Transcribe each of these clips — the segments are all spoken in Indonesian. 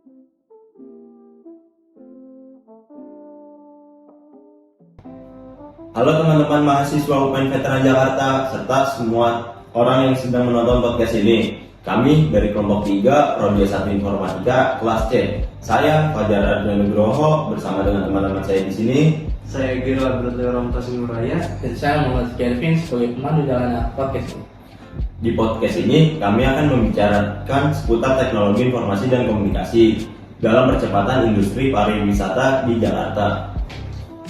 Halo teman-teman mahasiswa UPN Veteran Jakarta serta semua orang yang sedang menonton podcast ini. Kami dari kelompok 3 Prodi S1 Informatika kelas C. Saya Fajar Ardian Nugroho bersama dengan teman-teman saya di sini. Saya Gira Abdul Rahman Raya. Dan saya Muhammad Kevin sebagai pemandu jalanan podcast ini. Di podcast ini kami akan membicarakan seputar teknologi informasi dan komunikasi dalam percepatan industri pariwisata di Jakarta.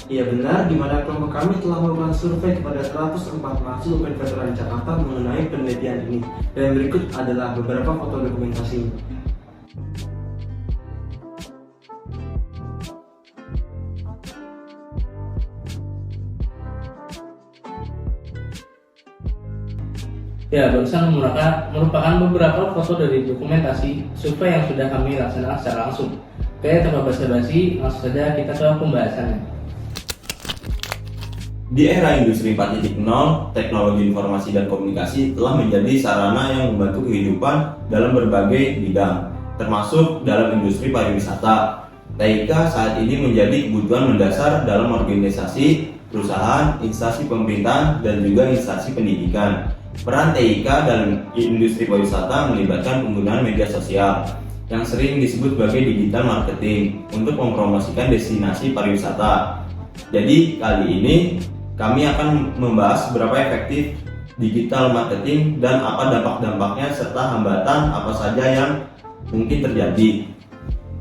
Iya benar, di mana kelompok kami telah melakukan survei kepada 104 mahasiswa UPN Veteran Jakarta mengenai penelitian ini. Dan berikut adalah beberapa foto dokumentasinya. Ya, barusan merupakan beberapa foto dari dokumentasi survei yang sudah kami laksanakan secara langsung. Oke, tanpa basa-basi, langsung saja kita ke pembahasannya. Di era industri 4.0, teknologi informasi dan komunikasi telah menjadi sarana yang membantu kehidupan dalam berbagai bidang, termasuk dalam industri pariwisata. TIK saat ini menjadi kebutuhan mendasar dalam organisasi, perusahaan, instansi pemerintahan, dan juga instansi pendidikan. Peran TIK dalam industri pariwisata melibatkan penggunaan media sosial, yang sering disebut sebagai digital marketing, untuk mempromosikan destinasi pariwisata. Jadi kali ini kami akan membahas seberapa efektif digital marketing dan apa dampak-dampaknya serta hambatan apa saja yang mungkin terjadi.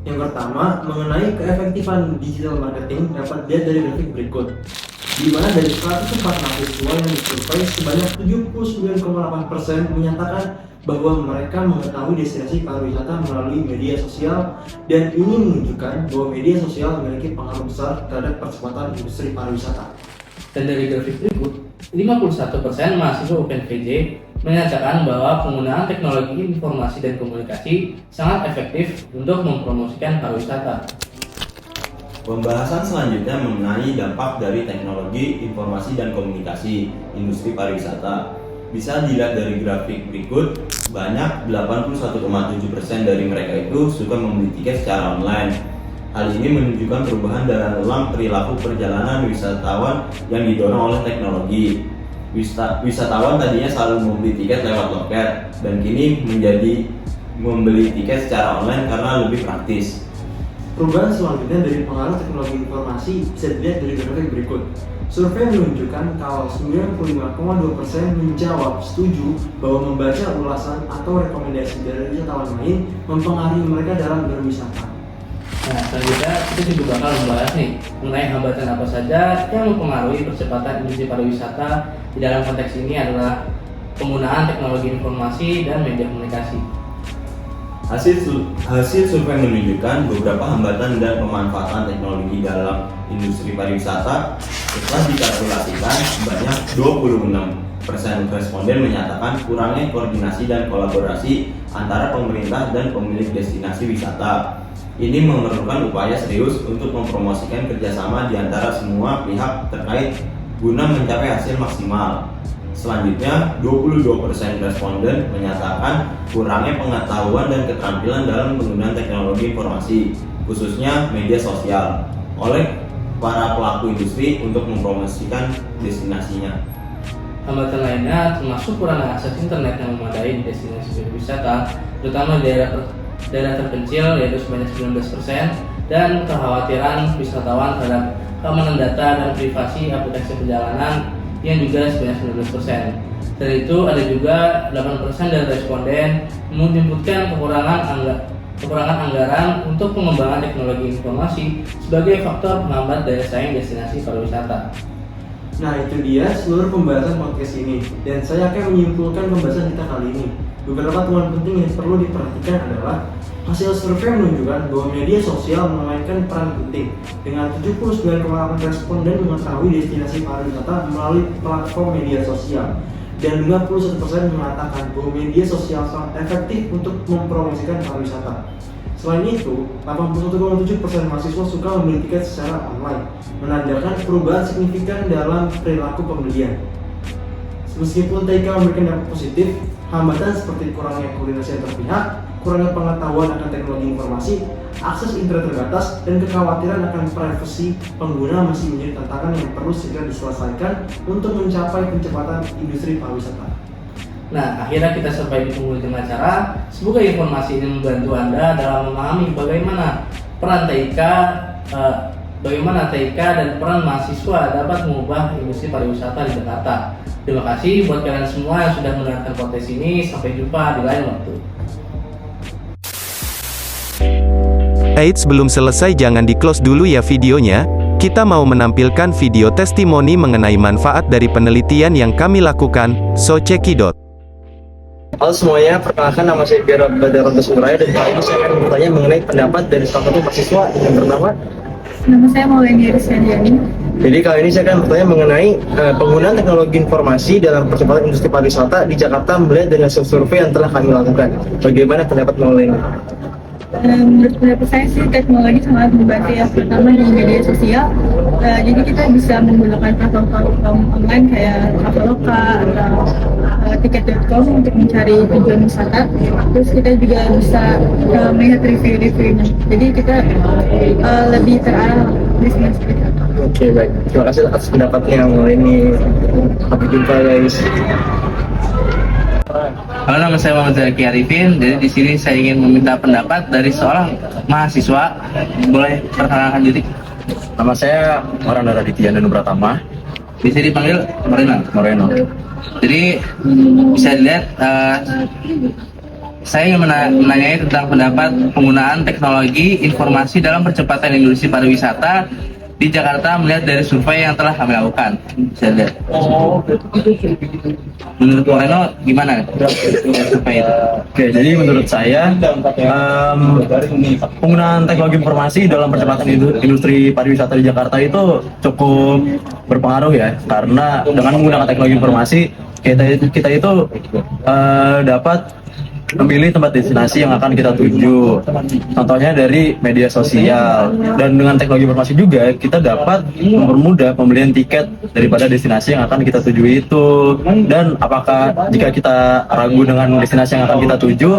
Yang pertama, mengenai keefektifan digital marketing dapat dilihat dari grafik berikut, di mana dari 104 mahasiswa yang disurvei sebanyak 79,8% menyatakan bahwa mereka mengetahui destinasi pariwisata melalui media sosial, dan ini menunjukkan bahwa media sosial memiliki pengaruh besar terhadap percepatan industri pariwisata. Dan dari grafik berikut, 51% mahasiswa UPNVJ menyatakan bahwa penggunaan teknologi informasi dan komunikasi sangat efektif untuk mempromosikan pariwisata. Pembahasan selanjutnya mengenai dampak dari teknologi informasi dan komunikasi industri pariwisata. Bisa dilihat dari grafik berikut, sebanyak 81,7% dari mereka itu suka membeli tiket secara online. Hal ini menunjukkan perubahan dalam perilaku perjalanan wisatawan yang didorong oleh teknologi. Wisatawan tadinya selalu membeli tiket lewat loket, dan kini menjadi membeli tiket secara online karena lebih praktis. Perubahan selanjutnya dari pengaruh teknologi informasi bisa dilihat dari grafik berikut. Survei menunjukkan kalau 95,2% menjawab setuju bahwa membaca ulasan atau rekomendasi dari wisatawan lain mempengaruhi mereka dalam berwisata. Nah, selanjutnya kita juga bakal membahas nih mengenai hambatan apa saja yang mempengaruhi percepatan industri pariwisata. Di dalam konteks ini adalah penggunaan teknologi informasi dan media komunikasi. Hasil survei menunjukkan beberapa hambatan dan pemanfaatan teknologi dalam industri pariwisata. Setelah dikalkulasikan, sebanyak 26% responden menyatakan kurangnya koordinasi dan kolaborasi antara pemerintah dan pemilik destinasi wisata. Ini memerlukan upaya serius untuk mempromosikan kerjasama di antara semua pihak terkait guna mencapai hasil maksimal. Selanjutnya, 22% responden menyatakan kurangnya pengetahuan dan keterampilan dalam penggunaan teknologi informasi, khususnya media sosial, oleh para pelaku industri untuk mempromosikan destinasinya. Hambatan lainnya termasuk kurangnya akses internet yang memadai di destinasi wisata, terutama di daerah terpencil yaitu sebanyak 19%, dan kekhawatiran wisatawan terhadap keamanan data dan privasi aplikasi perjalanan yang juga sebanyak 19%. Selain itu ada juga 8% dari responden menyebutkan kekurangan anggaran untuk pengembangan teknologi informasi sebagai faktor penghambat daya saing destinasi pariwisata. Nah, itu dia seluruh pembahasan podcast ini, dan saya akan menyimpulkan pembahasan kita kali ini. Beberapa temuan penting yang perlu diperhatikan adalah hasil survei menunjukkan bahwa media sosial memainkan peran penting, dengan 79,8% responden mengetahui destinasi pariwisata melalui platform media sosial, dan 51% mengatakan bahwa media sosial sangat efektif untuk mempromosikan pariwisata. Selain itu, 81,7% mahasiswa suka membeli tiket secara online, menandakan perubahan signifikan dalam perilaku pembelian. Meskipun TIK memberikan dampak positif, hambatan seperti kurangnya koordinasi antar pihak, kurangnya pengetahuan akan teknologi informasi, akses internet terbatas, dan kekhawatiran akan privasi pengguna masih menjadi tantangan yang perlu segera diselesaikan untuk mencapai pencepatan industri pariwisata. Nah, akhirnya kita sampai di penghujung acara. Semoga informasi ini membantu Anda dalam memahami bagaimana peran TIK dan peran mahasiswa dapat mengubah industri pariwisata di Jakarta. Terima kasih buat kalian semua yang sudah mendengarkan podcast ini. Sampai jumpa di lain waktu. Eits, belum selesai, jangan di-close dulu ya videonya. Kita mau menampilkan video testimoni mengenai manfaat dari penelitian yang kami lakukan, so cekidot. Halo semuanya, perkenalkan nama saya Badar Suraya dan kali ini saya akan bertanya mengenai pendapat dari salah satu mahasiswa yang bernama. Nama saya Mauleni Rizkyani. Jadi kali ini saya akan bertanya mengenai penggunaan teknologi informasi dalam percepatan industri pariwisata di Jakarta melihat dari hasil survei yang telah kami lakukan. Bagaimana pendapat Mauleni? Menurut pendapat saya sih teknologi sangat membantu ya, pertama di media sosial. Jadi kita bisa menggunakan platform online kayak Traveloka atau tiket.com untuk mencari tujuan wisata. Terus kita juga bisa melihat review-reviewnya. Jadi kita lebih terarah destinasi kita. Oke, baik. Terima kasih atas pendapatnya Mauleni. Sampai jumpa guys. Halo, nama saya Muhammad Zaki Arifin. Jadi di sini saya ingin meminta pendapat dari seorang mahasiswa. Boleh perkenalkan diri? Nama saya Maranda Raditya Danu Pratama. Bisa dipanggil Moreno. Jadi bisa dilihat saya ingin menanyai tentang pendapat penggunaan teknologi informasi dalam percepatan industri pariwisata di Jakarta melihat dari survei yang telah kami lakukan. Bisa lihat. Menurut Moreno gimana survei itu? Oke, jadi menurut saya penggunaan teknologi informasi dalam percepatan industri pariwisata di Jakarta itu cukup berpengaruh ya, karena dengan menggunakan teknologi informasi kita itu dapat memilih tempat destinasi yang akan kita tuju. Contohnya dari media sosial, dan dengan teknologi informasi juga kita dapat mempermudah pembelian tiket daripada destinasi yang akan kita tuju itu. Dan apakah jika kita ragu dengan destinasi yang akan kita tuju,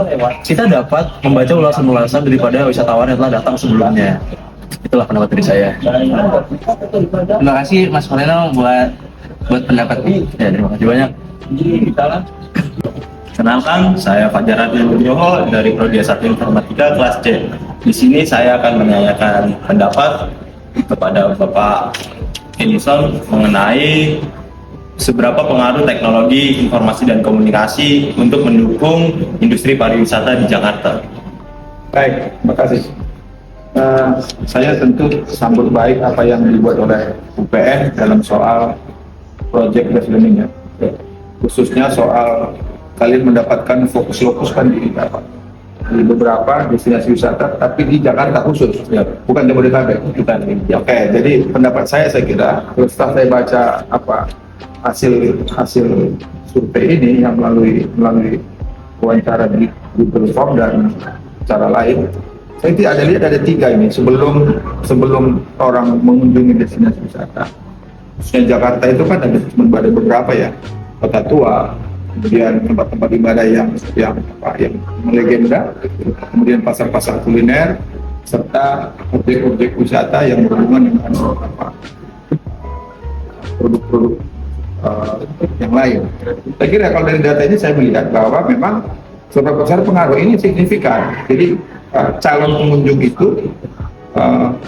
kita dapat membaca ulasan-ulasan daripada wisatawan yang telah datang sebelumnya. Itulah pendapat dari saya. Terima kasih Mas Moreno buat pendapatnya. Ya, terima kasih banyak. Kenalkan, saya Fajar Adil Nugroho dari Prodi S1 Informatika kelas C. Di sini saya akan menanyakan pendapat kepada Bapak Edison mengenai seberapa pengaruh teknologi informasi dan komunikasi untuk mendukung industri pariwisata di Jakarta. Baik, terima kasih. Saya tentu sambut baik apa yang dibuat oleh UPN dalam soal project based learning ya. Khususnya soal kalian mendapatkan fokus kan di beberapa destinasi wisata, tapi di Jakarta khusus, ya, bukan Jabodetabek. Oke, jadi pendapat saya kira setelah saya baca hasil survei ini yang melalui wawancara di Google Form dan cara lain, saya tidak ada tiga ini sebelum orang mengunjungi destinasi wisata. Khususnya Jakarta itu kan ada beberapa ya, Kota Tua, kemudian tempat-tempat ibadah yang melegenda, kemudian pasar-pasar kuliner, serta objek-objek wisata yang berhubungan dengan produk-produk yang lain. Saya kira kalau dari data ini saya melihat bahwa memang seberapa besar pengaruh ini signifikan. Jadi calon pengunjung itu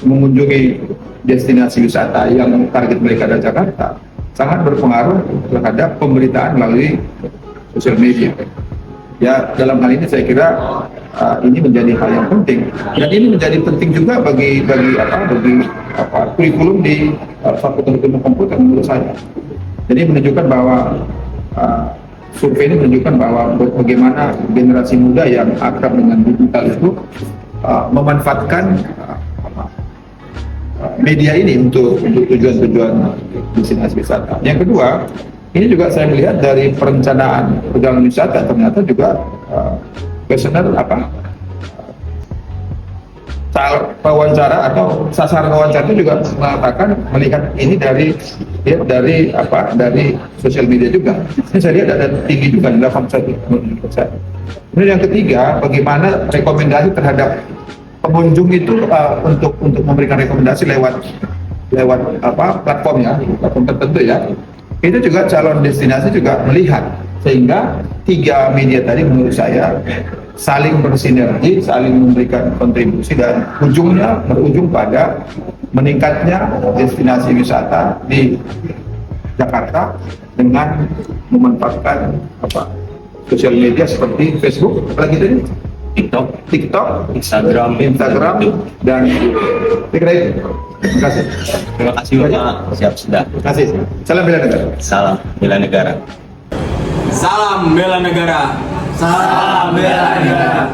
mengunjungi destinasi wisata yang target mereka adalah Jakarta sangat berpengaruh terhadap pemberitaan melalui sosial media. Ya, dalam hal ini saya kira ini menjadi hal yang penting, dan ini menjadi penting juga bagi kurikulum di Fakultas Ilmu Komputer menurut saya. Jadi menunjukkan bahwa survei ini menunjukkan bahwa bagaimana generasi muda yang akrab dengan digital itu memanfaatkan media ini untuk tujuan-tujuan destinasi wisata. Yang kedua, ini juga saya melihat dari perencanaan perjalanan wisata ternyata juga questionnaire wawancara atau sasaran wawancara itu juga mengatakan melihat ini dari sosial media juga. Ini saya lihat ada tinggi juga 81%. Kemudian yang ketiga, bagaimana rekomendasi terhadap pengunjung itu untuk memberikan rekomendasi lewat platform ya, platform tertentu ya. Itu juga calon destinasi juga melihat, sehingga tiga media tadi menurut saya saling bersinergi, saling memberikan kontribusi, dan ujungnya berujung pada meningkatnya destinasi wisata di Jakarta dengan memanfaatkan sosial media seperti Facebook, apalagi tadi TikTok, Instagram, dan kira itu. Terima kasih. Terima kasih Bapak. Siap sudah. Terima kasih. Salam bela negara. Salam bela negara. Salam bela negara. Salam bela negara.